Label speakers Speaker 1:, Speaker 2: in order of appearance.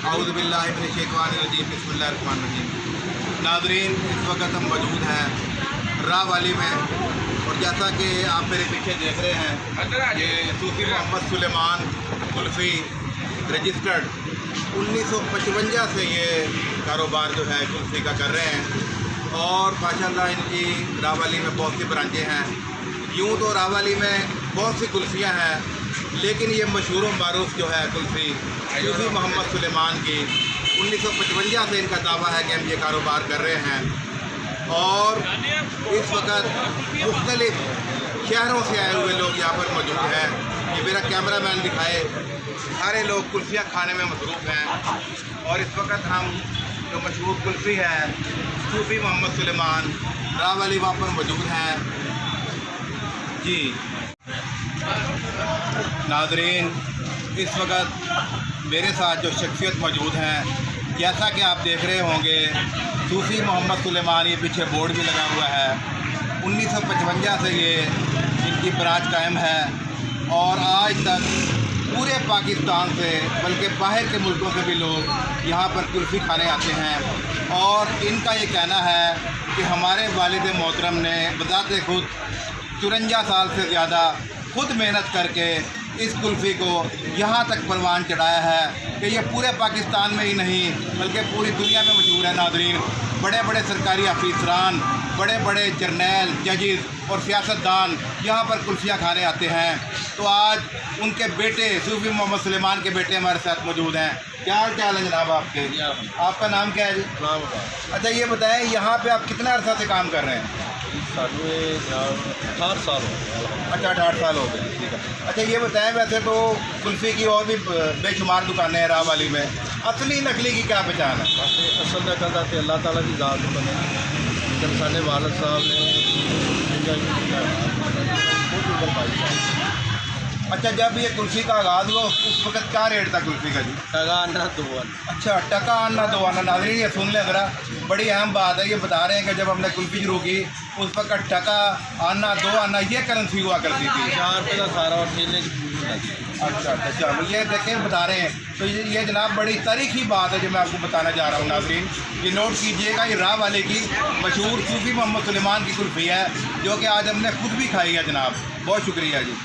Speaker 1: औज़ु बिल्लाहि मिनश्शैतानिर्रजीम बिस्मिल्लाहिर्रहमानिर्रहीम। नाज़रीन, इस वक्त हम मौजूद हैं राह वाली में, और जैसा कि आप मेरे पीछे देख रहे हैं, ये सूफी मोहम्मद सुलेमान कुल्फ़ी रजिस्टर्ड 1955 से ये कारोबार जो है कुल्फ़ी का कर रहे हैं, और माशाअल्लाह इनकी राह वाली में बहुत सी ब्रांचें हैं। यूँ तो राह वाली में बहुत सी कुल्फ़ियाँ हैं, लेकिन ये मशहूर व मारूफ जो है कुल्फ़ी सूफी मोहम्मद सुलेमान की 1955 से इनका दावा है कि हम ये कारोबार कर रहे हैं। और इस वक्त मुख्तलिफ शहरों से आए हुए लोग यहाँ पर मौजूद हैं। ये मेरा कैमरा मैन दिखाए, सारे लोग कुल्फ़ियाँ खाने में मसरूफ़ हैं। और इस वक्त हम जो मशहूर कुल्फ़ी है सूफी मोहम्मद सुलेमान राह वाली वहाँ पर मौजूद हैं जी। नाज़रीन, इस वक्त मेरे साथ जो शख्सियत मौजूद हैं, जैसा कि आप देख रहे होंगे, सूफी मोहम्मद सुलेमान, ये पीछे बोर्ड भी लगा हुआ है। 1955 से ये इनकी ब्रांच कायम है, और आज तक पूरे पाकिस्तान से बल्कि बाहर के मुल्कों से भी लोग यहाँ पर कुल्फ़ी खाने आते हैं। और इनका ये कहना है कि हमारे वालिद मोहतरम ने बज़ाते खुद 54 साल से ज़्यादा खुद मेहनत करके इस कुल्फ़ी को यहाँ तक परवान चढ़ाया है कि ये पूरे पाकिस्तान में ही नहीं बल्कि पूरी दुनिया में मशहूर है। नाज़रीन, बड़े बड़े सरकारी अफसरान, बड़े बड़े जर्नैल, जजेस और सियासतदान यहाँ पर कुल्फ़ियाँ खाने आते हैं। तो आज उनके बेटे सूफी मोहम्मद सुलेमान के बेटे हमारे साथ मौजूद हैं। क्या हाल चाल है जनाब आपके? आपका नाम क्या है जी? अच्छा, ये बताएं, यहाँ पे आप कितना अर्सा से काम कर रहे हैं?
Speaker 2: 18 साल हो गए।
Speaker 1: अच्छा, 18 साल हो गए, ठीक है। अच्छा, ये बताएं, वैसे तो कुल्फ़ी की और भी बेशुमार दुकानें हैं राह वाली में, असली नकली की क्या पहचान है?
Speaker 2: असल नकल तो अल्लाह ताला की ज़ात बने, लेकिन साढ़े वालिद साहब ने
Speaker 1: अच्छा, जब ये कुल्फ़ी का आगाज़ हुआ उस वक्त क्या रेट था कुल्फ़ी का जी?
Speaker 2: टका आना 2 आना।
Speaker 1: अच्छा, टका आना 2 आना। नाज़रीन, ये सुन लें ज़रा, बड़ी अहम बात है। ये बता रहे हैं कि जब हमने कुल्फ़ी शुरू की उस वक्त टका आना 2 आना ये करेंसी हुआ करती थी।
Speaker 2: 4 रुपये का सारा और ठेले।
Speaker 1: अच्छा, ये देखें, बता रहे हैं। तो ये जनाब बड़ी तारीखी बात है जो मैं आपको बताना जा रहा हूँ। नाज़रीन, ये नोट कीजिएगा, ये राह वाले की मशहूर सूफी मोहम्मद सुलेमान की कुल्फ़ी है, जो कि आज हमने खुद भी खाई है जनाब। बहुत शुक्रिया जी।